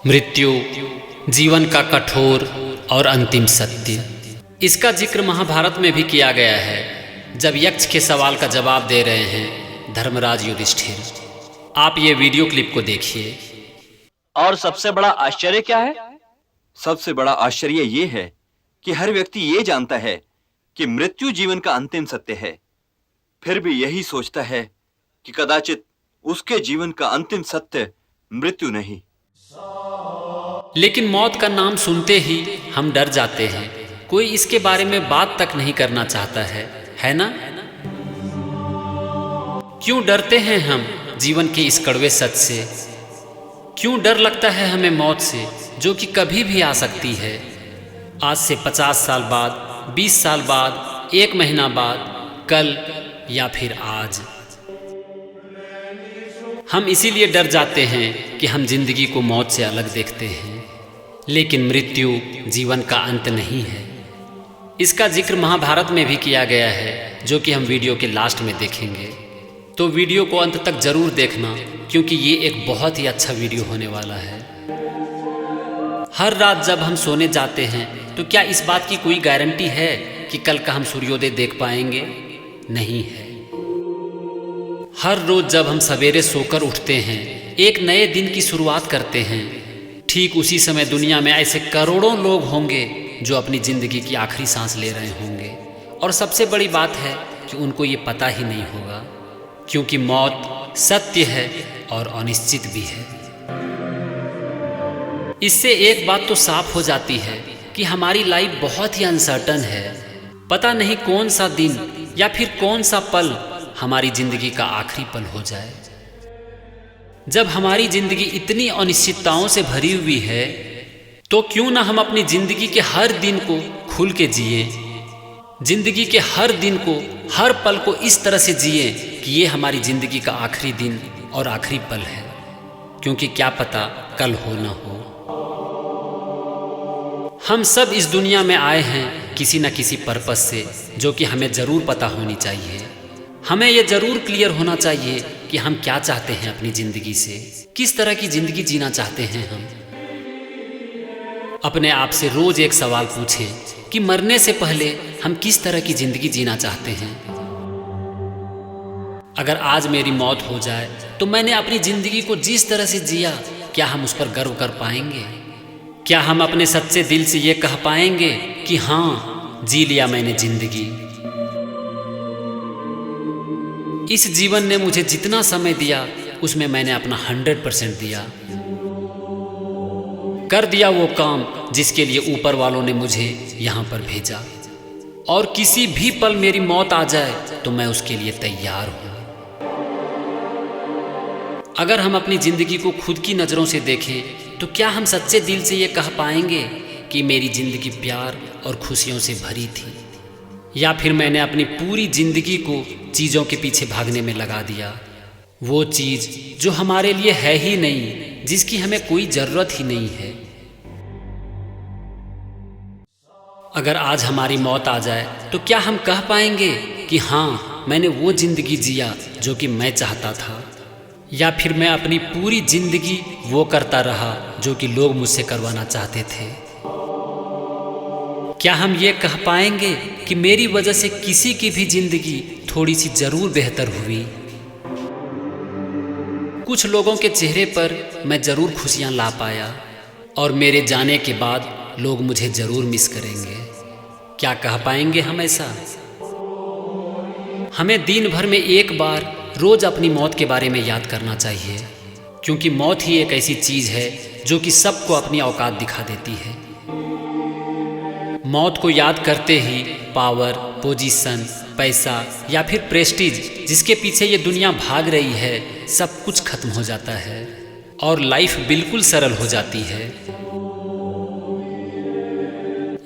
मृत्यु जीवन का कठोर और अंतिम सत्य। इसका जिक्र महाभारत में भी किया गया है जब यक्ष के सवाल का जवाब दे रहे हैं धर्मराज युधिष्ठिर। आप ये वीडियो क्लिप को देखिए। और सबसे बड़ा आश्चर्य क्या है? सबसे बड़ा आश्चर्य ये है कि हर व्यक्ति ये जानता है कि मृत्यु जीवन का अंतिम सत्य है, फिर भी यही सोचता है कि कदाचित उसके जीवन का अंतिम सत्य मृत्यु नहीं। लेकिन मौत का नाम सुनते ही हम डर जाते हैं। कोई इसके बारे में बात तक नहीं करना चाहता है ना? क्यों डरते हैं हम जीवन के इस कड़वे सच से? क्यों डर लगता है हमें मौत से, जो कि कभी भी आ सकती है? आज से 50 साल बाद, 20 साल बाद, 1 महीना बाद, कल या फिर आज। हम इसीलिए डर जाते हैं कि हम जिंदगी को मौत से अलग देखते हैं। लेकिन मृत्यु जीवन का अंत नहीं है। इसका जिक्र महाभारत में भी किया गया है, जो कि हम वीडियो के लास्ट में देखेंगे। तो वीडियो को अंत तक जरूर देखना, क्योंकि ये एक बहुत ही अच्छा वीडियो होने वाला है। हर रात जब हम सोने जाते हैं तो क्या इस बात की कोई गारंटी है कि कल का हम सूर्योदय देख पाएंगे? नहीं है। हर रोज जब हम सवेरे सोकर उठते हैं, एक नए दिन की शुरुआत करते हैं, ठीक उसी समय दुनिया में ऐसे करोड़ों लोग होंगे जो अपनी जिंदगी की आखिरी सांस ले रहे होंगे। और सबसे बड़ी बात है कि उनको ये पता ही नहीं होगा, क्योंकि मौत सत्य है और अनिश्चित भी है। इससे एक बात तो साफ हो जाती है कि हमारी लाइफ बहुत ही अनसर्टन है। पता नहीं कौन सा दिन या फिर कौन सा पल हमारी जिंदगी का आखिरी पल हो जाए। जब हमारी जिंदगी इतनी अनिश्चितताओं से भरी हुई है, तो क्यों ना हम अपनी जिंदगी के हर दिन को खुल के जिए, जिंदगी के हर दिन को, हर पल को इस तरह से जिए कि ये हमारी जिंदगी का आखिरी दिन और आखिरी पल है। क्योंकि क्या पता कल हो ना हो। हम सब इस दुनिया में आए हैं किसी न किसी पर्पस से, जो कि हमें जरूर पता होनी चाहिए। हमें यह जरूर क्लियर होना चाहिए कि हम क्या चाहते हैं अपनी जिंदगी से, किस तरह की जिंदगी जीना चाहते हैं हम। अपने आप से रोज एक सवाल पूछें कि मरने से पहले हम किस तरह की जिंदगी जीना चाहते हैं। अगर आज मेरी मौत हो जाए तो मैंने अपनी जिंदगी को जिस तरह से जिया, क्या हम उस पर गर्व कर पाएंगे? क्या हम अपने सच्चे दिल से ये कह पाएंगे कि हाँ, जी लिया मैंने जिंदगी? इस जीवन ने मुझे जितना समय दिया उसमें मैंने अपना 100% दिया। कर दिया वो काम जिसके लिए ऊपर वालों ने मुझे यहाँ पर भेजा। और किसी भी पल मेरी मौत आ जाए तो मैं उसके लिए तैयार हूँ। अगर हम अपनी जिंदगी को खुद की नज़रों से देखें तो क्या हम सच्चे दिल से ये कह पाएंगे कि मेरी जिंदगी प्यार और खुशियों से भरी थी? या फिर मैंने अपनी पूरी जिंदगी को चीज़ों के पीछे भागने में लगा दिया, वो चीज़ जो हमारे लिए है ही नहीं, जिसकी हमें कोई ज़रूरत ही नहीं है। अगर आज हमारी मौत आ जाए तो क्या हम कह पाएंगे कि हाँ, मैंने वो ज़िंदगी जिया जो कि मैं चाहता था? या फिर मैं अपनी पूरी ज़िंदगी वो करता रहा जो कि लोग मुझसे करवाना चाहते थे? क्या हम ये कह पाएंगे कि मेरी वजह से किसी की भी जिंदगी थोड़ी सी जरूर बेहतर हुई? कुछ लोगों के चेहरे पर मैं जरूर खुशियां ला पाया, और मेरे जाने के बाद लोग मुझे जरूर मिस करेंगे। क्या कह पाएंगे हम ऐसा? हमें दिन भर में एक बार रोज अपनी मौत के बारे में याद करना चाहिए, क्योंकि मौत ही एक ऐसी चीज है जो कि सबको अपनी औकात दिखा देती है। मौत को याद करते ही पावर, पोजीशन, पैसा या फिर प्रेस्टीज, जिसके पीछे ये दुनिया भाग रही है, सब कुछ खत्म हो जाता है और लाइफ बिल्कुल सरल हो जाती है।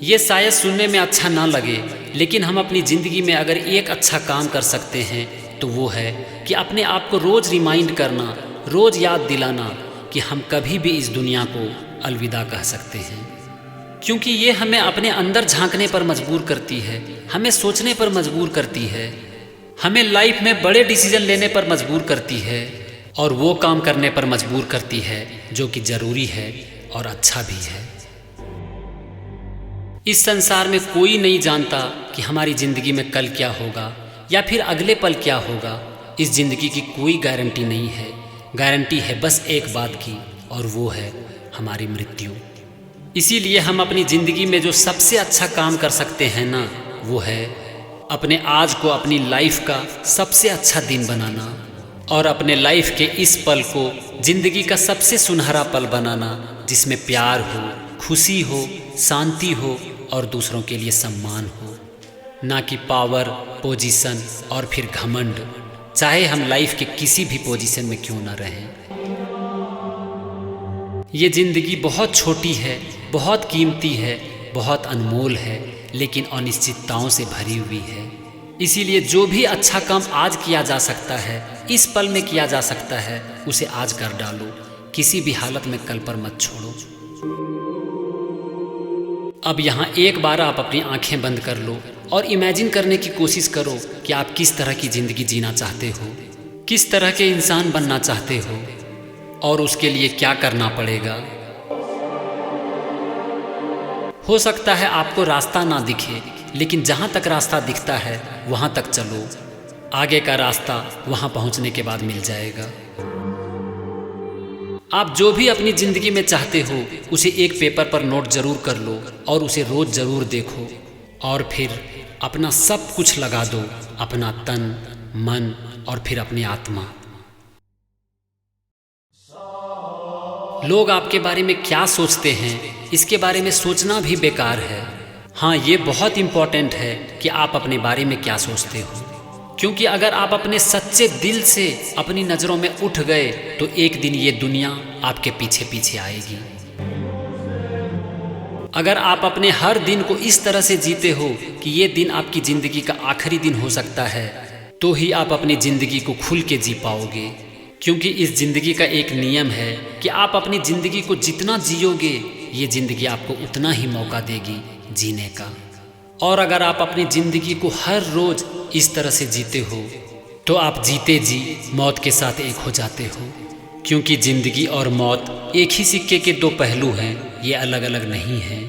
ये शायद सुनने में अच्छा ना लगे, लेकिन हम अपनी ज़िंदगी में अगर एक अच्छा काम कर सकते हैं तो वो है कि अपने आप को रोज़ रिमाइंड करना, रोज़ याद दिलाना कि हम कभी भी इस दुनिया को अलविदा कह सकते हैं। क्योंकि ये हमें अपने अंदर झांकने पर मजबूर करती है, हमें सोचने पर मजबूर करती है, हमें लाइफ में बड़े डिसीजन लेने पर मजबूर करती है और वो काम करने पर मजबूर करती है जो कि ज़रूरी है और अच्छा भी है। इस संसार में कोई नहीं जानता कि हमारी ज़िंदगी में कल क्या होगा या फिर अगले पल क्या होगा। इस ज़िंदगी की कोई गारंटी नहीं है। गारंटी है बस एक बात की, और वो है हमारी मृत्यु। इसीलिए हम अपनी ज़िंदगी में जो सबसे अच्छा काम कर सकते हैं ना, वो है अपने आज को अपनी लाइफ का सबसे अच्छा दिन बनाना और अपने लाइफ के इस पल को ज़िंदगी का सबसे सुनहरा पल बनाना, जिसमें प्यार हो, खुशी हो, शांति हो और दूसरों के लिए सम्मान हो, ना कि पावर, पोजीशन और फिर घमंड, चाहे हम लाइफ के किसी भी पोजीशन में क्यों ना रहें। ये ज़िंदगी बहुत छोटी है, बहुत कीमती है, बहुत अनमोल है, लेकिन अनिश्चितताओं से भरी हुई है। इसीलिए जो भी अच्छा काम आज किया जा सकता है, इस पल में किया जा सकता है, उसे आज कर डालो। किसी भी हालत में कल पर मत छोड़ो। अब यहाँ एक बार आप अपनी आंखें बंद कर लो और इमेजिन करने की कोशिश करो कि आप किस तरह की ज़िंदगी जीना चाहते हो, किस तरह के इंसान बनना चाहते हो और उसके लिए क्या करना पड़ेगा। हो सकता है आपको रास्ता ना दिखे, लेकिन जहाँ तक रास्ता दिखता है वहाँ तक चलो। आगे का रास्ता वहाँ पहुँचने के बाद मिल जाएगा। आप जो भी अपनी ज़िंदगी में चाहते हो उसे एक पेपर पर नोट ज़रूर कर लो और उसे रोज़ ज़रूर देखो, और फिर अपना सब कुछ लगा दो, अपना तन, मन और फिर अपनी आत्मा। लोग आपके बारे में क्या सोचते हैं, इसके बारे में सोचना भी बेकार है। हाँ, ये बहुत इम्पोर्टेंट है कि आप अपने बारे में क्या सोचते हो, क्योंकि अगर आप अपने सच्चे दिल से अपनी नज़रों में उठ गए तो एक दिन ये दुनिया आपके पीछे पीछे आएगी। अगर आप अपने हर दिन को इस तरह से जीते हो कि ये दिन आपकी ज़िंदगी का आखिरी दिन हो सकता है, तो ही आप अपनी ज़िंदगी को खुल के जी पाओगे। क्योंकि इस ज़िंदगी का एक नियम है कि आप अपनी ज़िंदगी को जितना जियोगे, ये ज़िंदगी आपको उतना ही मौका देगी जीने का। और अगर आप अपनी ज़िंदगी को हर रोज़ इस तरह से जीते हो तो आप जीते जी मौत के साथ एक हो जाते हो। क्योंकि ज़िंदगी और मौत एक ही सिक्के के दो पहलू हैं, ये अलग अलग नहीं हैं।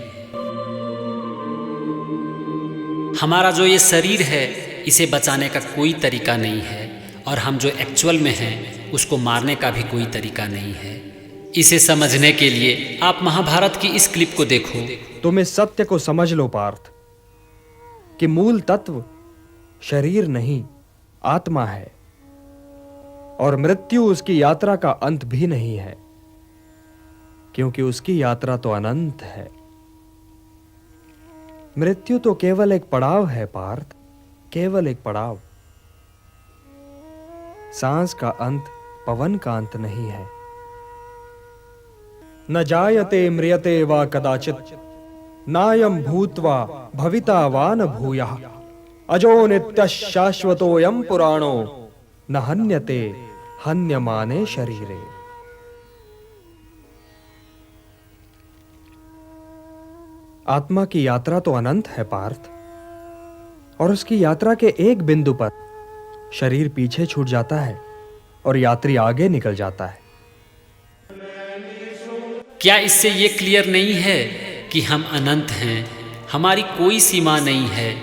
हमारा जो ये शरीर है, इसे बचाने का कोई तरीका नहीं है, और हम जो एक्चुअल में हैं उसको मारने का भी कोई तरीका नहीं है। इसे समझने के लिए आप महाभारत की इस क्लिप को देखो। तुम इस सत्य को समझ लो पार्थ कि मूल तत्व शरीर नहीं, आत्मा है, और मृत्यु उसकी यात्रा का अंत भी नहीं है, क्योंकि उसकी यात्रा तो अनंत है। मृत्यु तो केवल एक पड़ाव है पार्थ, केवल एक पड़ाव। सांस का अंत पवन का अंत नहीं है। न जायते म्रियते वा कदाचित नायं भूत्वा भविता वा न भूयः अजो नित्यः शाश्वतोऽयं पुराणो न हन्यते हन्यमाने शरीरे। आत्मा की यात्रा तो अनंत है पार्थ, और उसकी यात्रा के एक बिंदु पर शरीर पीछे छूट जाता है और यात्री आगे निकल जाता है। क्या इससे ये क्लियर नहीं है कि हम अनंत हैं, हमारी कोई सीमा नहीं है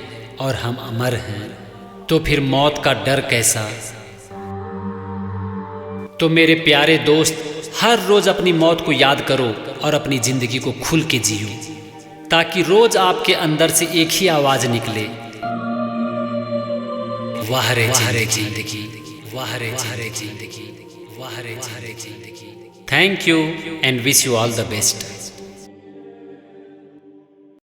और हम अमर हैं? तो फिर मौत का डर कैसा? तो मेरे प्यारे दोस्त, हर रोज अपनी मौत को याद करो और अपनी जिंदगी को खुल के जियो, ताकि रोज आपके अंदर से एक ही आवाज निकले, वाह रे जिंदगी, वाह रे जिंदगी, वाह रे जिंदगी। Thank you and wish you all the best.